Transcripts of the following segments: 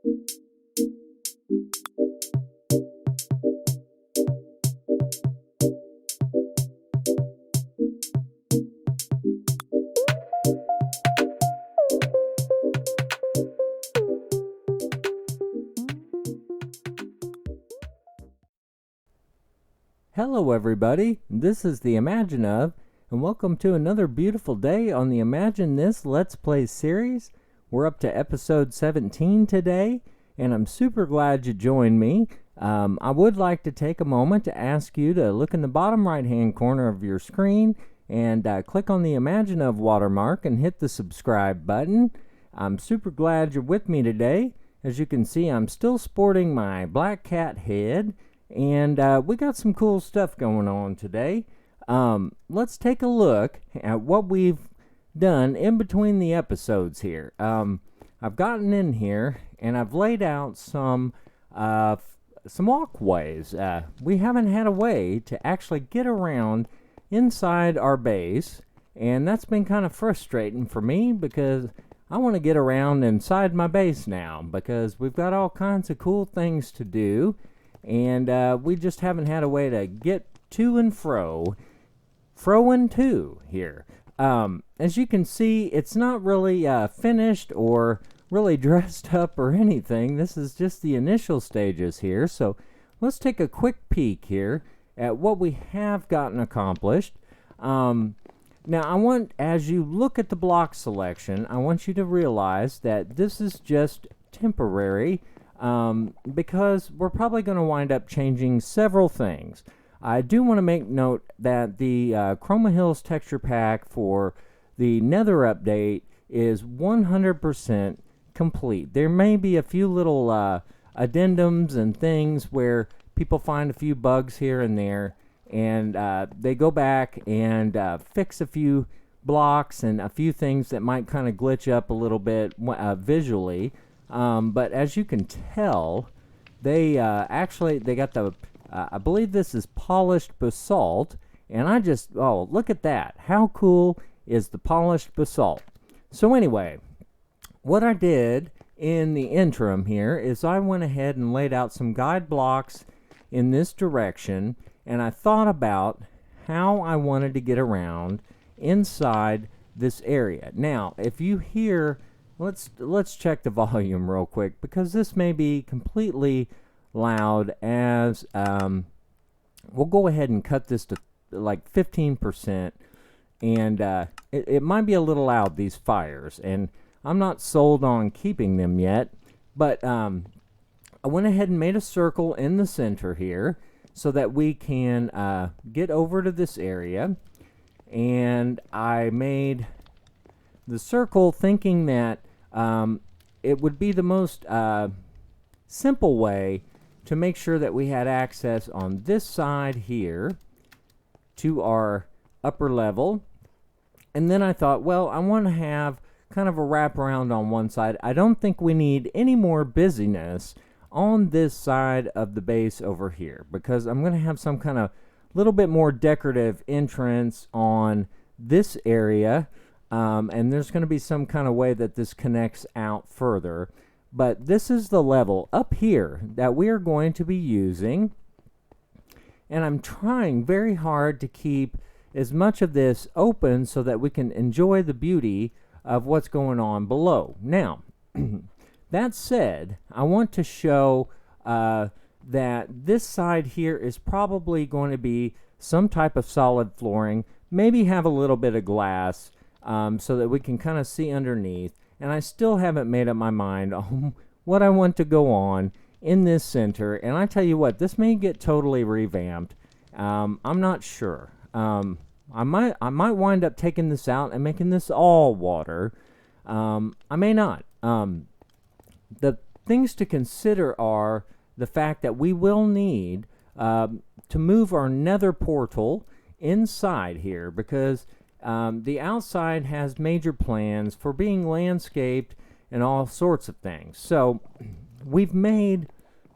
Hello everybody, this is the Imagine Of, and welcome to another beautiful day on the Imagine This Let's Play series. We're up to episode 17 today, and I'm super glad you joined me. I would like to take a moment to ask you to look in the bottom right hand corner of your screen and click on the Imagine Of watermark and hit the subscribe button. I'm super glad you're with me today. As you can see, I'm still sporting my black cat head. And we got some cool stuff going on today. Let's take a look at what we've done in between the episodes here. I've gotten in here and I've laid out some walkways. We haven't had a way to actually get around inside our base, and that's been kind of frustrating for me because I want to get around inside my base now because we've got all kinds of cool things to do. And we just haven't had a way to get to and fro and to here. As you can see, it's not really finished or really dressed up or anything. This is just the initial stages here. So let's take a quick peek here at what we have gotten accomplished. Now, I want, as you look at the block selection, I want you to realize that this is just temporary. Because we're probably going to wind up changing several things. I do want to make note that the Chroma Hills texture pack for the Nether update is 100% complete. There may be a few little addendums and things where people find a few bugs here and there, and they go back and fix a few blocks and a few things that might kind of glitch up a little bit visually. But as you can tell, they got the, I believe this is polished basalt, and look at that. How cool is the polished basalt? So anyway, what I did in the interim here is I went ahead and laid out some guide blocks in this direction, and I thought about how I wanted to get around inside this area. Now, if you hear... Let's check the volume real quick because this may be completely loud. As we'll go ahead and cut this to like 15%, and it might be a little loud, these fires, and I'm not sold on keeping them yet. But I went ahead and made a circle in the center here so that we can get over to this area, and I made the circle thinking that it would be the most simple way to make sure that we had access on this side here to our upper level. And then I thought, well, I want to have kind of a wraparound on one side. I don't think we need any more busyness on this side of the base over here because I'm going to have some kind of little bit more decorative entrance on this area. And there's going to be some kind of way that this connects out further. But this is the level up here that we are going to be using. And I'm trying very hard to keep as much of this open so that we can enjoy the beauty of what's going on below. Now, that said, I want to show that this side here is probably going to be some type of solid flooring. Maybe have a little bit of glass. So that we can kind of see underneath. And I still haven't made up my mind on what I want to go on in this center. And I tell you what, this may get totally revamped. I'm not sure. I might wind up taking this out and making this all water. I may not. The things to consider are the fact that we will need to move our nether portal inside here because the outside has major plans for being landscaped and all sorts of things. So we've made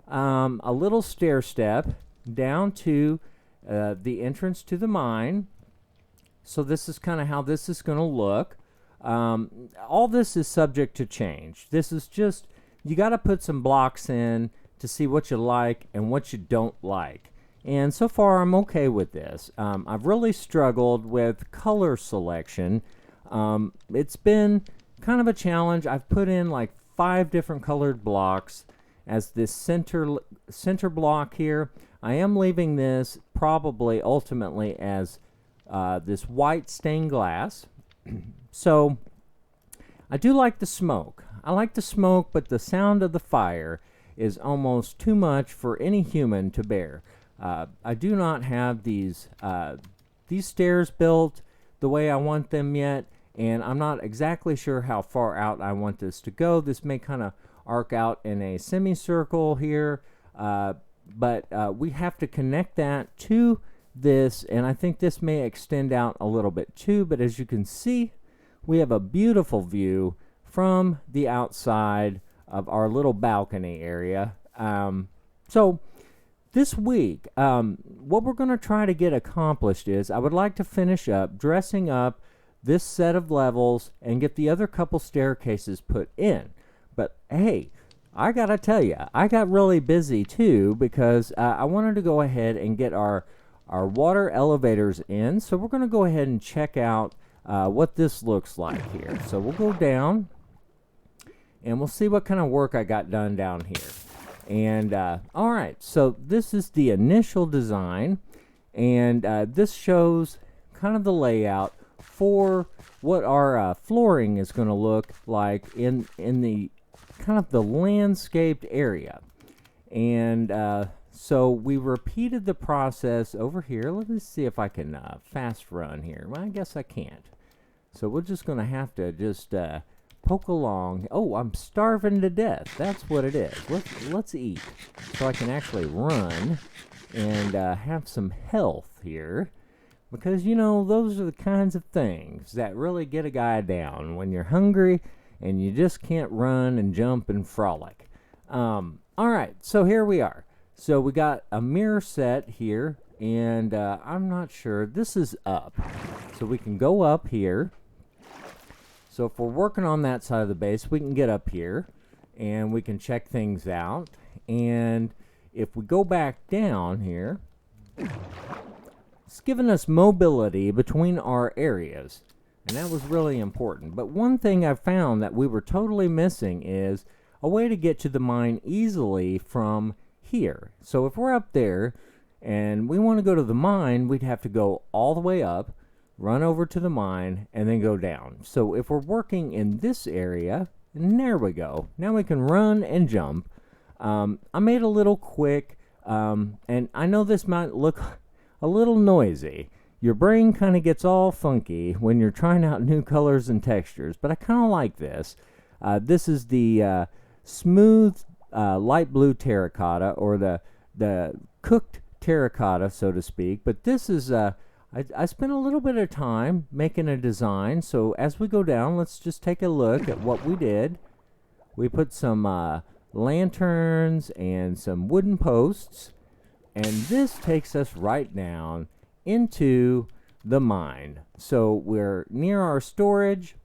a little stair step down to the entrance to the mine. So this is kind of how this is going to look. All this is subject to change. This is just you got to put some blocks in to see what you like and what you don't like. And so far, I'm okay with this. I've really struggled with color selection. It's been kind of a challenge. I've put in like 5 different colored blocks as this center block here. I am leaving this probably ultimately as this white stained glass. So I do like the smoke. I like the smoke, but the sound of the fire is almost too much for any human to bear. I do not have these stairs built the way I want them yet, and I'm not exactly sure how far out I want this to go. This may kind of arc out in a semicircle here, but we have to connect that to this, and I think this may extend out a little bit too, but as you can see, we have a beautiful view from the outside of our little balcony area. So this week, what we're going to try to get accomplished is I would like to finish up dressing up this set of levels and get the other couple staircases put in. But hey, I got to tell you, I got really busy too because I wanted to go ahead and get our water elevators in. So we're going to go ahead and check out what this looks like here. So we'll go down and we'll see what kind of work I got done down here. And all right, so this is the initial design, and this shows kind of the layout for what our flooring is going to look like in the kind of the landscaped area. And so we repeated the process over here. Let me see if I can fast run here. Well, I guess I can't. So we're just going to have to just poke along. Oh, I'm starving to death. That's what it is. Let's eat so I can actually run and have some health here, because you know those are the kinds of things that really get a guy down when you're hungry and you just can't run and jump and frolic. All right, so here we are. So we got a mirror set here, and I'm not sure. This is up, so we can go up here. So if we're working on that side of the base, we can get up here and we can check things out. And if we go back down here, it's given us mobility between our areas, and that was really important. But one thing I found that we were totally missing is a way to get to the mine easily from here. So if we're up there and we want to go to the mine, we'd have to go all the way up, run over to the mine, and then go down. So if we're working in this area, and there we go. Now we can run and jump. I made a little quick, and I know this might look a little noisy. Your brain kind of gets all funky when you're trying out new colors and textures, but I kind of like this. This is the smooth light blue terracotta, or the cooked terracotta, so to speak. But this is I spent a little bit of time making a design, so as we go down, let's just take a look at what we did. We put some lanterns and some wooden posts, and this takes us right down into the mine. So we're near our storage.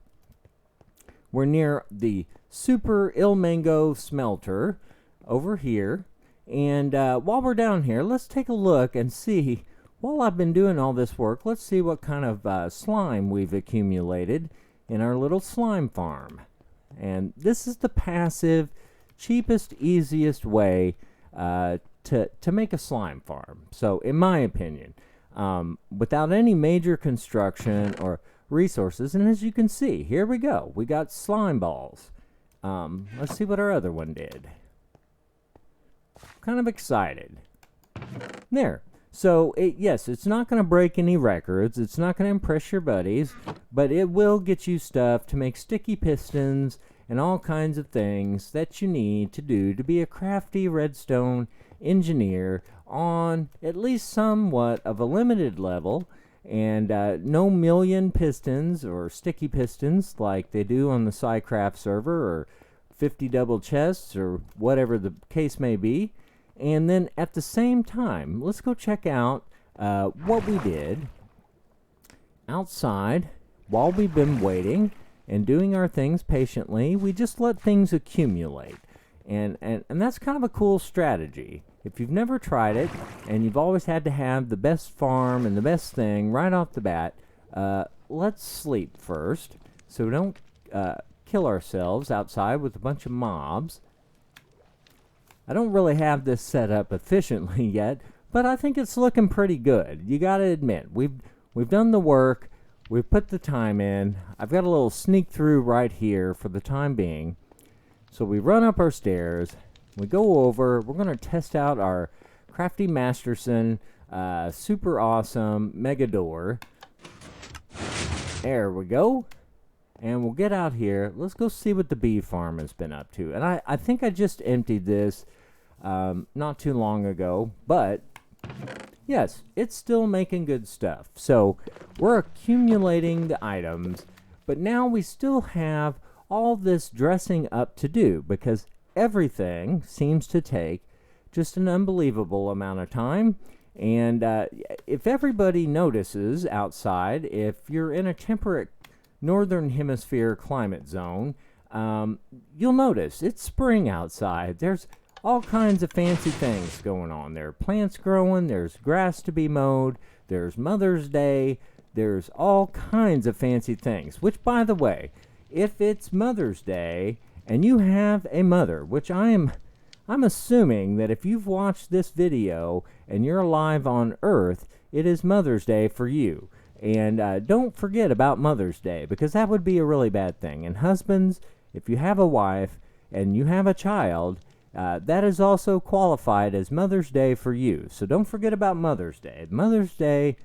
We're near the Super Ilmango smelter over here, and while we're down here, let's take a look and see. While I've been doing all this work, let's see what kind of slime we've accumulated in our little slime farm. And this is the passive, cheapest, easiest way to make a slime farm. So in my opinion, without any major construction or resources. And as you can see, here we go. We got slime balls. Let's see what our other one did. Kind of excited. There. So, yes, it's not going to break any records. It's not going to impress your buddies, but it will get you stuff to make sticky pistons and all kinds of things that you need to do to be a crafty redstone engineer on at least somewhat of a limited level, and no million pistons or sticky pistons like they do on the SciCraft server, or 50 double chests, or whatever the case may be. And then at the same time, let's go check out what we did outside while we've been waiting and doing our things patiently. We just let things accumulate. And that's kind of a cool strategy. If you've never tried it and you've always had to have the best farm and the best thing right off the bat, let's sleep first so we don't kill ourselves outside with a bunch of mobs. I don't really have this set up efficiently yet, but I think it's looking pretty good. You got to admit, we've done the work. We've put the time in. I've got a little sneak through right here for the time being. So we run up our stairs. We go over. We're going to test out our Crafty Masterson super awesome mega door. There we go. And we'll get out here. Let's go see what the bee farm has been up to. And I think I just emptied this not too long ago. But, yes, it's still making good stuff. So, we're accumulating the items. But now we still have all this dressing up to do. Because everything seems to take just an unbelievable amount of time. And if everybody notices outside, if you're in a temperate northern hemisphere climate zone, you'll notice it's spring outside. There's all kinds of fancy things going on. There are plants growing, there's grass to be mowed, there's Mother's Day, there's all kinds of fancy things. Which, by the way, if it's Mother's Day and you have a mother, which I'm assuming that if you've watched this video and you're alive on Earth, it is Mother's Day for you. And don't forget about Mother's Day, because that would be a really bad thing. And husbands, if you have a wife and you have a child, that is also qualified as Mother's Day for you. So don't forget about Mother's Day. Mother's Day,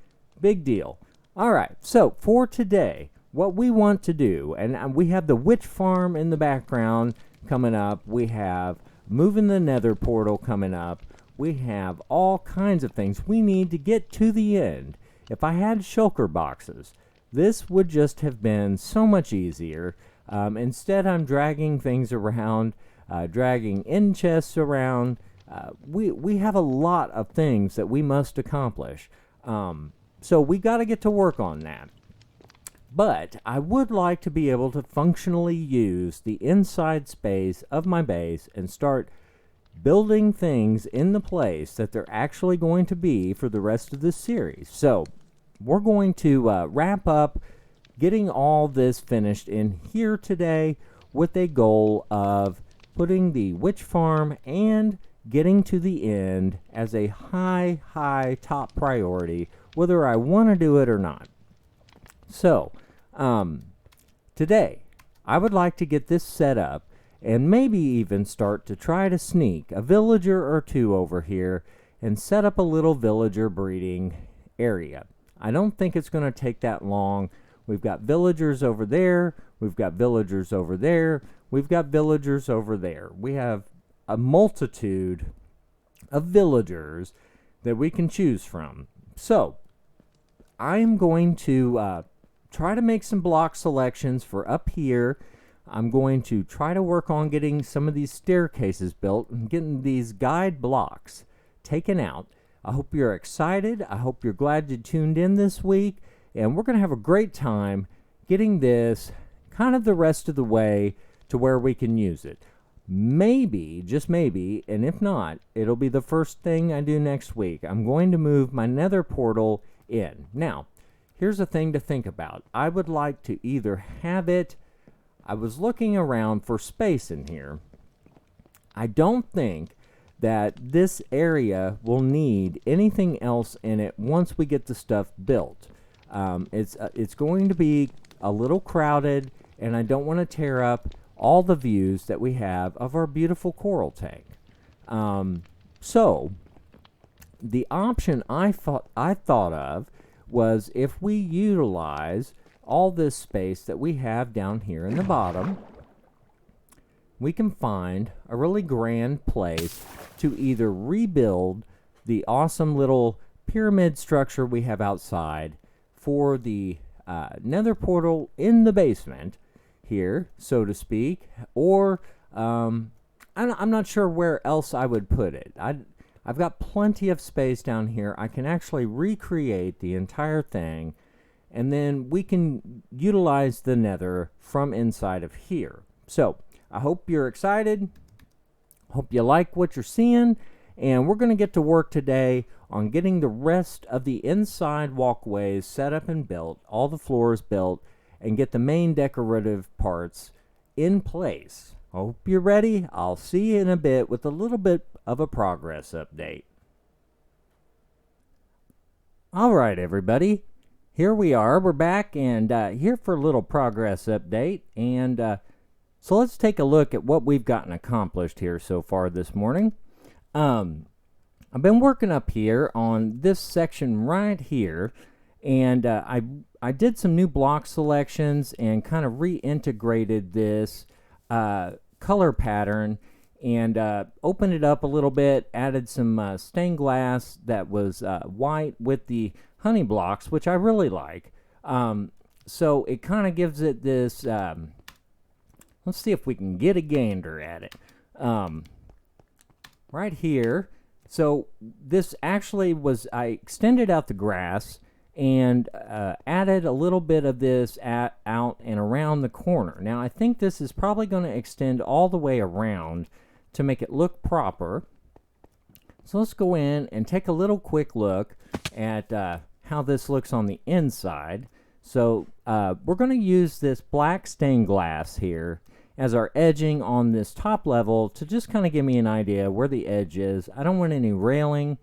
big deal. All right, so for today, what we want to do, and we have the witch farm in the background coming up. We have moving the nether portal coming up. We have all kinds of things we need to get to the end. If I had shulker boxes, this would just have been so much easier. Instead, I'm dragging things around, dragging end chests around. We have a lot of things that we must accomplish. So we got to get to work on that. But I would like to be able to functionally use the inside space of my base and start building things in the place that they're actually going to be for the rest of this series. So we're going to wrap up getting all this finished in here today with a goal of putting the witch farm and getting to the end as a high top priority, whether I want to do it or not. So, today, I would like to get this set up and maybe even start to try to sneak a villager or two over here and set up a little villager breeding area. I don't think it's going to take that long. We've got villagers over there. We've got villagers over there. We've got villagers over there. We have a multitude of villagers that we can choose from. So, I'm going to try to make some block selections for up here. I'm going to try to work on getting some of these staircases built and getting these guide blocks taken out. I hope you're excited. I hope you're glad you tuned in this week. And we're going to have a great time getting this kind of the rest of the way to where we can use it. Maybe, just maybe, and if not, it'll be the first thing I do next week. I'm going to move my nether portal in. Now, here's a thing to think about. I would like to either have it, I was looking around for space in here. I don't think that this area will need anything else in it once we get the stuff built. It's going to be a little crowded, and I don't want to tear up all the views that we have of our beautiful coral tank. So, the option I thought of was if we utilize all this space that we have down here in the bottom, we can find a really grand place to either rebuild the awesome little pyramid structure we have outside for the nether portal in the basement here, so to speak, or I'm not sure where else I would put it. I've got plenty of space down here. I can actually recreate the entire thing, and then we can utilize the nether from inside of here. So, I hope you're excited. Hope you like what you're seeing, and we're going to get to work today on getting the rest of the inside walkways set up and built, all the floors built, and get the main decorative parts in place. Hope you're ready. I'll see you in a bit with a little bit of a progress update. All right, everybody. Here we are. We're back and here for a little progress update. And so let's take a look at what we've gotten accomplished here so far this morning. I've been working up here on this section right here, and I did some new block selections and kind of reintegrated this color pattern and opened it up a little bit, added some stained glass that was white with the honey blocks, which I really like. So it kind of gives it this, let's see if we can get a gander at it. Right here. So this actually was, I extended out the grass and added a little bit of this out and around the corner. Now I think this is probably going to extend all the way around to make it look proper. So let's go in and take a little quick look at how this looks on the inside. So we're going to use this black stained glass here as our edging on this top level to just kind of give me an idea where the edge is. I don't want any railing,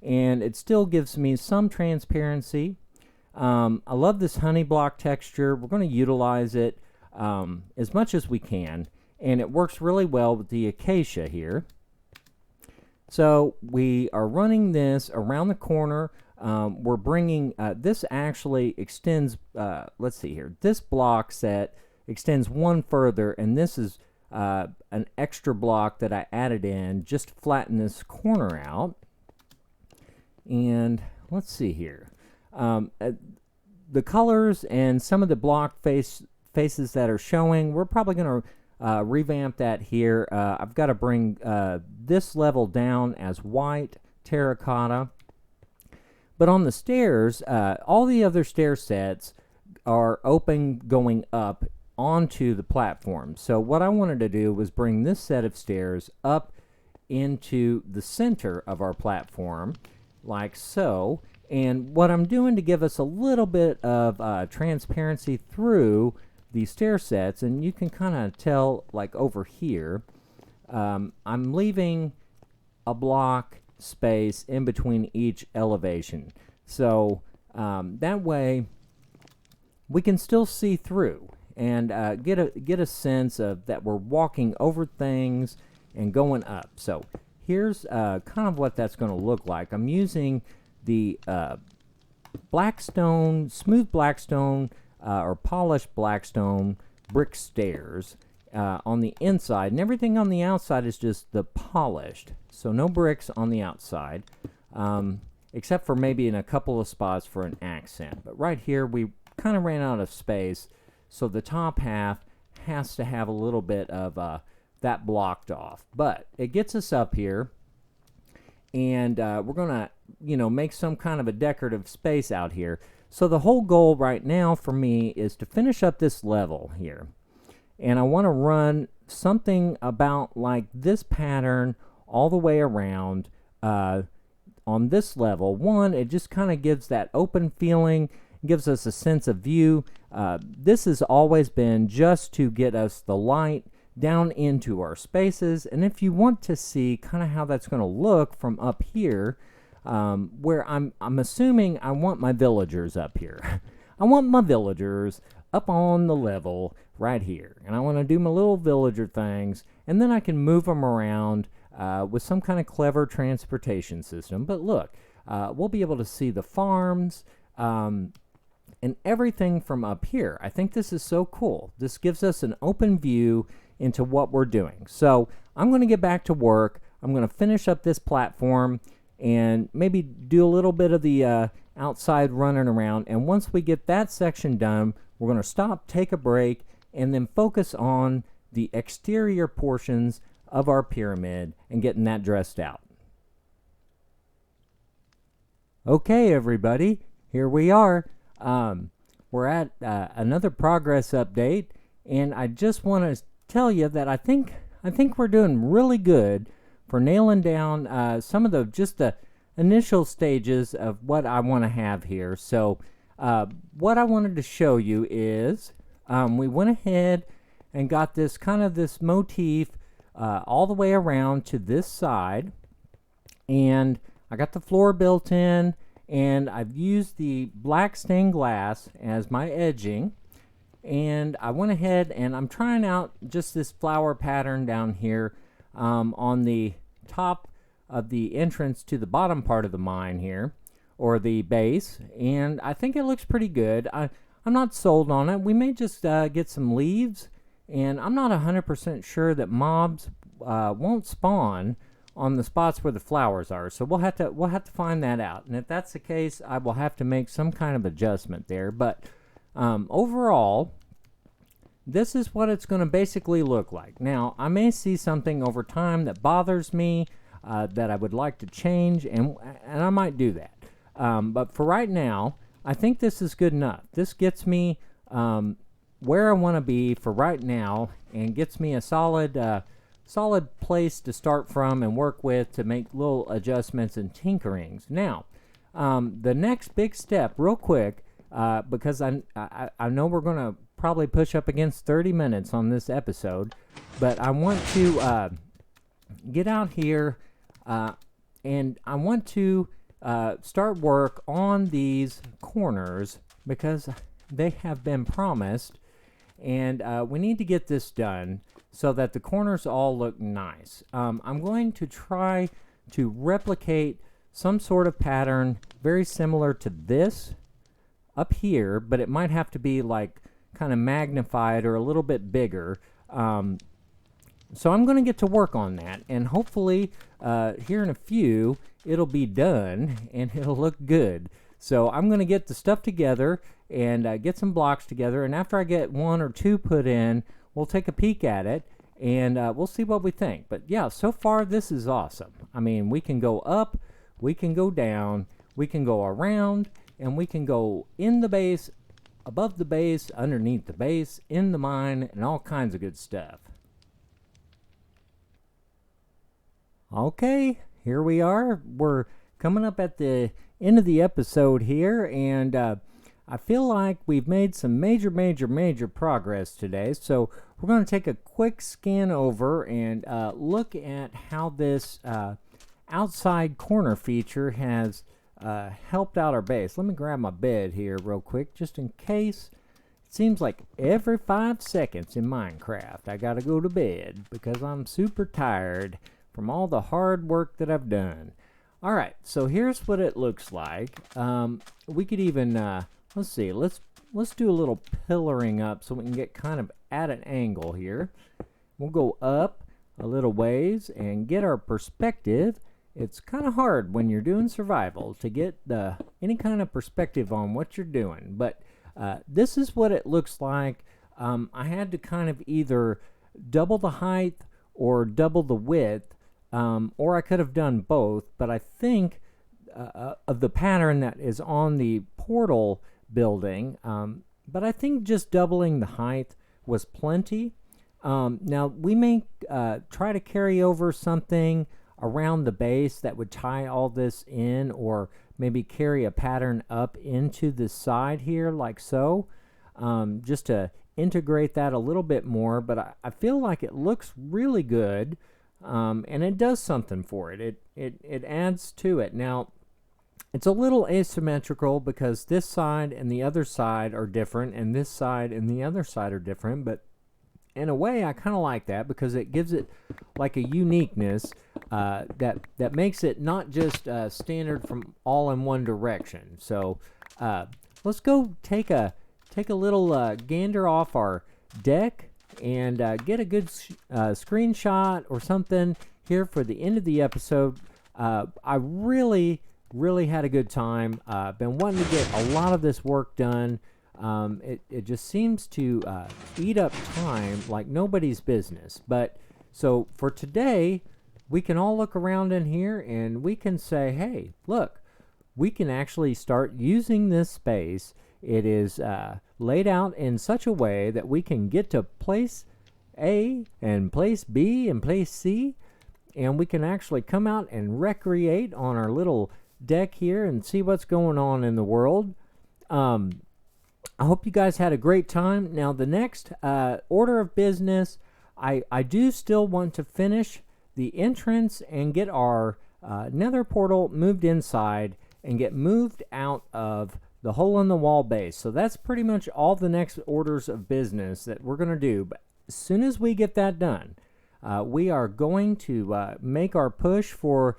and it still gives me some transparency. I love this honey block texture. We're going to utilize it as much as we can, and it works really well with the acacia here. So we are running this around the corner. We're bringing, this actually extends, let's see here, this block set extends one further, and this is an extra block that I added in just to flatten this corner out. And let's see here. The colors and some of the block faces that are showing, we're probably going to revamp that here. I've got to bring this level down as white terracotta. But on the stairs, all the other stair sets are open going up onto the platform. So what I wanted to do was bring this set of stairs up into the center of our platform, like so. And what I'm doing to give us a little bit of transparency through the stair sets, and you can kind of tell, like over here, I'm leaving a block space in between each elevation. So that way we can still see through and get a sense of that we're walking over things and going up. So here's kind of what that's going to look like. I'm using the blackstone, smooth blackstone or polished blackstone brick stairs on the inside, and everything on the outside is just the polished. So no bricks on the outside, except for maybe in a couple of spots for an accent. But right here we kind of ran out of space, so the top half has to have a little bit of that blocked off. But it gets us up here, and we're gonna, make some kind of a decorative space out here. So the whole goal right now for me is to finish up this level here, and I want to run something about like this pattern all the way around on this level. One, it just kind of gives that open feeling, gives us a sense of view. This has always been just to get us the light down into our spaces. And if you want to see kind of how that's going to look from up here, where I'm assuming I want my villagers up here. I want my villagers up on the level right here, and I want to do my little villager things, and then I can move them around with some kind of clever transportation system. But look, we'll be able to see the farms and everything from up here. I think this is so cool. This gives us an open view into what we're doing. So I'm going to get back to work. I'm going to finish up this platform and maybe do a little bit of the outside running around. And once we get that section done, we're going to stop, take a break, and then focus on the exterior portions of our pyramid and getting that dressed out. Okay, everybody, here we are. We're at another progress update, and I just want to tell you that I think I think we're doing really good for nailing down some of the initial stages of what I want to have here. So what I wanted to show you is we went ahead and got this motif all the way around to this side, and I got the floor built in, and I've used the black stained glass as my edging, and I went ahead and I'm trying out just this flower pattern down here on the top of the entrance to the bottom part of the mine here, or the base, and I think it looks pretty good. I'm not sold on it. We may just get some leaves, and I'm not 100% sure that mobs won't spawn on the spots where the flowers are. So we'll have to find that out. And if that's the case, I will have to make some kind of adjustment there. But overall, this is what it's going to basically look like. Now, I may see something over time that bothers me that I would like to change, and I might do that. But for right now, I think this is good enough. This gets me where I want to be for right now, and gets me a solid place to start from and work with to make little adjustments and tinkerings. Now, the next big step, real quick, because I know we're going to probably push up against 30 minutes on this episode, but I want to get out here and I want to start work on these corners because they have been promised, and we need to get this done so that the corners all look nice. I'm going to try to replicate some sort of pattern very similar to this up here, but it might have to be like kind of magnified or a little bit bigger. So I'm going to get to work on that, and hopefully here in a few it'll be done and it'll look good. So I'm going to get the stuff together and get some blocks together, and after I get one or two put in, we'll take a peek at it, and we'll see what we think. But yeah, so far this is awesome. I mean, we can go up, we can go down, we can go around, and we can go in the base, above the base, underneath the base, in the mine, and all kinds of good stuff. Okay, here we are. We're coming up at the end of the episode here, and I feel like we've made some major progress today. So we're going to take a quick scan over and look at how this outside corner feature has helped out our base. Let me grab my bed here real quick, just in case. It seems like every 5 seconds in Minecraft I gotta go to bed because I'm super tired from all the hard work that I've done. All right, so here's what it looks like. We could even let's see, let's do a little pillaring up so we can get kind of at an angle here. We'll go up a little ways and get our perspective. It's kind of hard when you're doing survival to get any kind of perspective on what you're doing, but this is what it looks like. I had to kind of either double the height or double the width, or I could have done both, but I think of the pattern that is on the portal building, but I think just doubling the height was plenty. Now we may try to carry over something around the base that would tie all this in, or maybe carry a pattern up into the side here like so, just to integrate that a little bit more. But I feel like it looks really good, and it does something for it. It adds to it. Now it's a little asymmetrical because this side and the other side are different, and this side and the other side are different, but in a way I kind of like that because it gives it like a uniqueness that makes it not just standard from all in one direction. So let's go take a little gander off our deck and get a good screenshot or something here for the end of the episode. I really had a good time. Been wanting to get a lot of this work done. It just seems to eat up time like nobody's business. But so for today, we can all look around in here and we can say, hey, look, we can actually start using this space. It is laid out in such a way that we can get to place A and place B and place C, and we can actually come out and recreate on our little deck here and see what's going on in the world. I hope you guys had a great time. Now, the next order of business, I do still want to finish the entrance and get our nether portal moved inside and get moved out of the hole in the wall base. So that's pretty much all the next orders of business that we're going to do. But as soon as we get that done, we are going to make our push for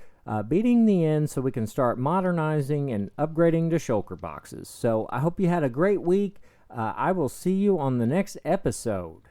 beating the end so we can start modernizing and upgrading to shulker boxes. So I hope you had a great week. I will see you on the next episode.